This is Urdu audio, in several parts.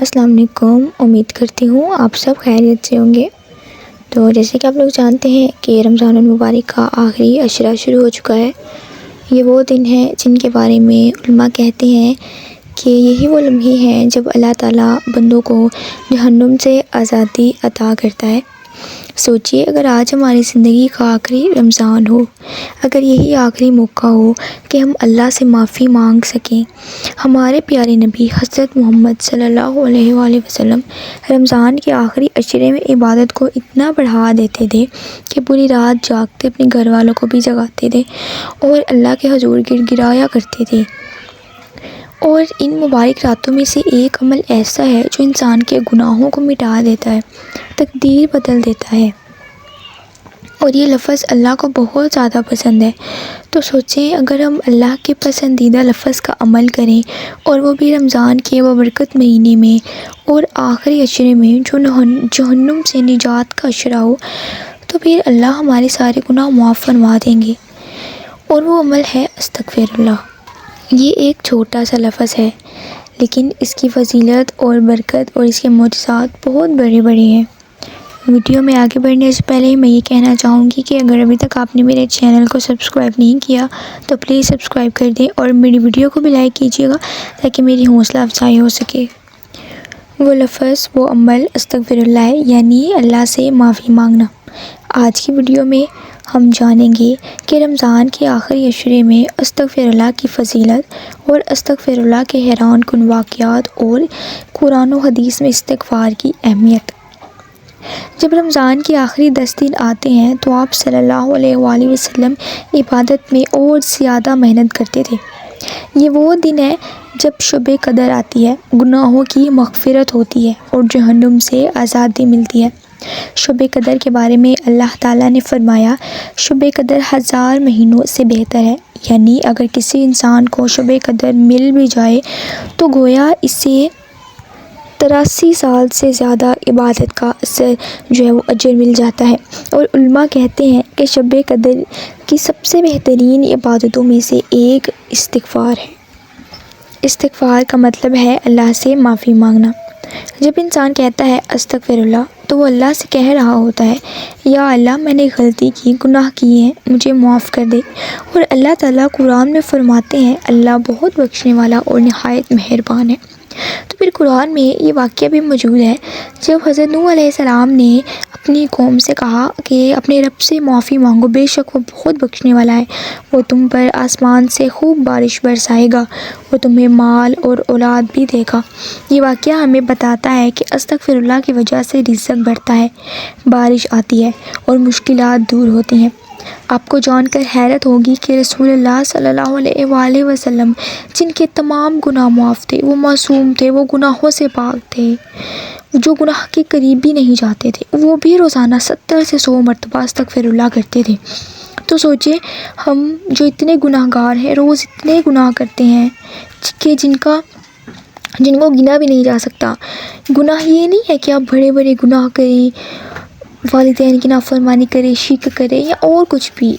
السلام علیکم، امید کرتی ہوں آپ سب خیریت سے ہوں گے۔ تو جیسے کہ آپ لوگ جانتے ہیں کہ رمضان المبارک کا آخری عشرہ شروع ہو چکا ہے۔ یہ وہ دن ہیں جن کے بارے میں علماء کہتے ہیں کہ یہی وہ لمحے ہیں جب اللہ تعالیٰ بندوں کو جہنم سے آزادی عطا کرتا ہے۔ سوچئے اگر آج ہماری زندگی کا آخری رمضان ہو، اگر یہی آخری موقع ہو کہ ہم اللہ سے معافی مانگ سکیں۔ ہمارے پیارے نبی حضرت محمد صلی اللہ علیہ وآلہ وسلم رمضان کے آخری عشرے میں عبادت کو اتنا بڑھا دیتے تھے کہ پوری رات جاگتے اپنے گھر والوں کو بھی جگاتے تھے اور اللہ کے حضور گر گرایا کرتے تھے۔ اور ان مبارک راتوں میں سے ایک عمل ایسا ہے جو انسان کے گناہوں کو مٹا دیتا ہے، تقدیر بدل دیتا ہے، اور یہ لفظ اللہ کو بہت زیادہ پسند ہے۔ تو سوچیں اگر ہم اللہ کے پسندیدہ لفظ کا عمل کریں اور وہ بھی رمضان کے بابرکت مہینے میں اور آخری عشرے میں جو جہنم سے نجات کا عشرہ ہو، تو پھر اللہ ہمارے سارے گناہ معاف فرما دیں گے۔ اور وہ عمل ہے استغفر اللہ۔ یہ ایک چھوٹا سا لفظ ہے لیکن اس کی فضیلت اور برکت اور اس کے معجزات بہت بڑے بڑے ہیں۔ ویڈیو میں آگے بڑھنے سے پہلے میں یہ کہنا چاہوں گی کہ اگر ابھی تک آپ نے میرے چینل کو سبسکرائب نہیں کیا تو پلیز سبسکرائب کر دیں اور میری ویڈیو کو بھی لائک کیجیے گا تاکہ میری حوصلہ افزائی ہو سکے۔ وہ لفظ، وہ عمل استغفر اللہ ہے، یعنی اللہ سے معافی مانگنا۔ آج کی ویڈیو میں ہم جانیں گے کہ رمضان کے آخری عشرے میں استغفر اللہ کی فضیلت اور استغفر اللہ کے حیران کن واقعات اور قرآن و حدیث میں استغفار کی اہمیت۔ جب رمضان کے آخری 10 دن آتے ہیں تو آپ صلی اللہ علیہ وآلہ وسلم عبادت میں اور زیادہ محنت کرتے تھے۔ یہ وہ دن ہے جب شب قدر آتی ہے، گناہوں کی مغفرت ہوتی ہے اور جہنم سے آزادی ملتی ہے۔ شب قدر کے بارے میں اللہ تعالیٰ نے فرمایا، شب قدر 1000 مہینوں سے بہتر ہے، یعنی اگر کسی انسان کو شب قدر مل بھی جائے تو گویا اسے 83 سال سے زیادہ عبادت کا وہ اجر مل جاتا ہے۔ اور علماء کہتے ہیں کہ شب قدر کی سب سے بہترین عبادتوں میں سے ایک استغفار ہے۔ استغفار کا مطلب ہے اللہ سے معافی مانگنا۔ جب انسان کہتا ہے استغفر اللہ تو وہ اللہ سے کہہ رہا ہوتا ہے، یا اللہ میں نے غلطی کی، گناہ کیے ہیں، مجھے معاف کر دے۔ اور اللہ تعالیٰ قرآن میں فرماتے ہیں اللہ بہت بخشنے والا اور نہایت مہربان ہے۔ تو پھر قرآن میں یہ واقعہ بھی موجود ہے جب حضرت نوح علیہ السلام نے اپنی قوم سے کہا کہ اپنے رب سے معافی مانگو، بے شک وہ بہت بخشنے والا ہے، وہ تم پر آسمان سے خوب بارش برسائے گا، وہ تمہیں مال اور اولاد بھی دے گا۔ یہ واقعہ ہمیں بتاتا ہے کہ استغفر اللہ کی وجہ سے رزق بڑھتا ہے، بارش آتی ہے اور مشکلات دور ہوتی ہیں۔ آپ کو جان کر حیرت ہوگی کہ رسول اللہ صلی اللہ علیہ وآلہ وسلم جن کے تمام گناہ معاف تھے، وہ معصوم تھے، وہ گناہوں سے پاک تھے، جو گناہ کے قریب بھی نہیں جاتے تھے، وہ بھی روزانہ 70 سے 100 مرتبہ استغفر اللہ کرتے تھے۔ تو سوچیں ہم جو اتنے گناہ گار ہیں، روز اتنے گناہ کرتے ہیں کہ جن کو گنا بھی نہیں جا سکتا۔ گناہ یہ نہیں ہے کہ آپ بڑے بڑے گناہ کریں، والدین کی نافرمانی کریں، شرک کریں یا اور کچھ بھی،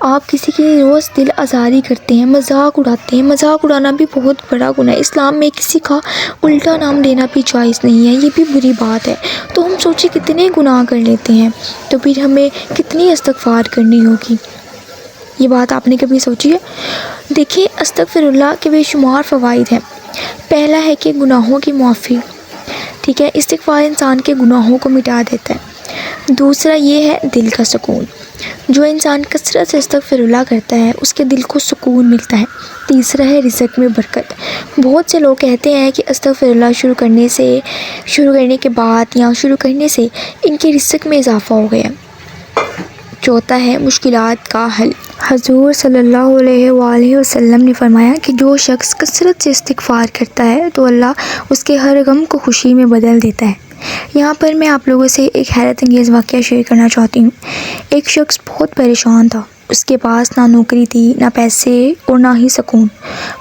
آپ کسی کی روز دل آزاری کرتے ہیں، مذاق اڑاتے ہیں۔ مذاق اڑانا بھی بہت بڑا گناہ ہے۔ اسلام میں کسی کا الٹا نام لینا بھی جائز نہیں ہے، یہ بھی بری بات ہے۔ تو ہم سوچیں کتنے گناہ کر لیتے ہیں، تو پھر ہمیں کتنی استغفار کرنی ہوگی۔ یہ بات آپ نے کبھی سوچی ہے؟ دیکھیں استغفر اللہ کے بے شمار فوائد ہیں۔ پہلا ہے کہ گناہوں کی معافی، ٹھیک ہے، استغفار انسان کے گناہوں کو مٹا دیتا ہے۔ دوسرا یہ ہے دل کا سکون، جو انسان کثرت سے استغفر اللہ کرتا ہے اس کے دل کو سکون ملتا ہے۔ تیسرا ہے رزق میں برکت، بہت سے لوگ کہتے ہیں کہ استغفر اللہ شروع کرنے کے بعد یا شروع کرنے سے ان کے رزق میں اضافہ ہو گیا۔ چوتھا ہے مشکلات کا حل، حضور صلی اللہ علیہ وآلہ وسلم نے فرمایا کہ جو شخص کثرت سے استغفار کرتا ہے تو اللہ اس کے ہر غم کو خوشی میں بدل دیتا ہے۔ یہاں پر میں آپ لوگوں سے ایک حیرت انگیز واقعہ شیئر کرنا چاہتی ہوں۔ ایک شخص بہت پریشان تھا، اس کے پاس نہ نوکری تھی، نہ پیسے اور نہ ہی سکون۔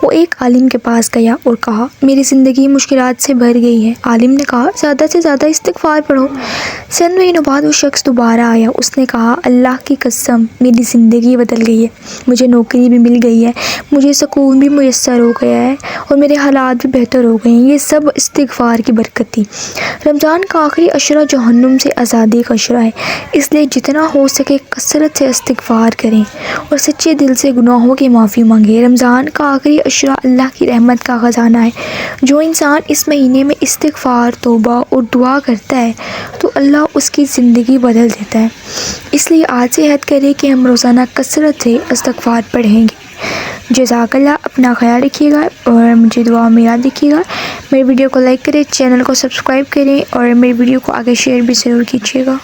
وہ ایک عالم کے پاس گیا اور کہا میری زندگی مشکلات سے بھر گئی ہے۔ عالم نے کہا زیادہ سے زیادہ استغفار پڑھو۔ چند مہینوں بعد وہ شخص دوبارہ آیا۔ اس نے کہا اللہ کی قسم میری زندگی بدل گئی ہے، مجھے نوکری بھی مل گئی ہے، مجھے سکون بھی میسر ہو گیا ہے اور میرے حالات بھی بہتر ہو گئے ہیں۔ یہ سب استغفار کی برکت تھی۔ رمضان کا آخری عشرہ جہنم سے آزادی کا عشرہ ہے، اس لیے جتنا ہو سکے کثرت سے استغفار کریں اور سچے دل سے گناہوں کی معافی مانگیں۔ رمضان کا آخری عشرہ اللہ کی رحمت کا خزانہ ہے۔ جو انسان اس مہینے میں استغفار، توبہ اور دعا کرتا ہے تو اللہ اس کی زندگی بدل دیتا ہے۔ اس لیے آج سے عہد کریں کہ ہم روزانہ کثرت سے استغفار پڑھیں گے۔ جزاک اللہ۔ اپنا خیال رکھیے گا اور مجھے دعا میں یاد رکھیے گا۔ میری ویڈیو کو لائک کریں، چینل کو سبسکرائب کریں اور میری ویڈیو کو آگے شیئر بھی ضرور کیجیے گا۔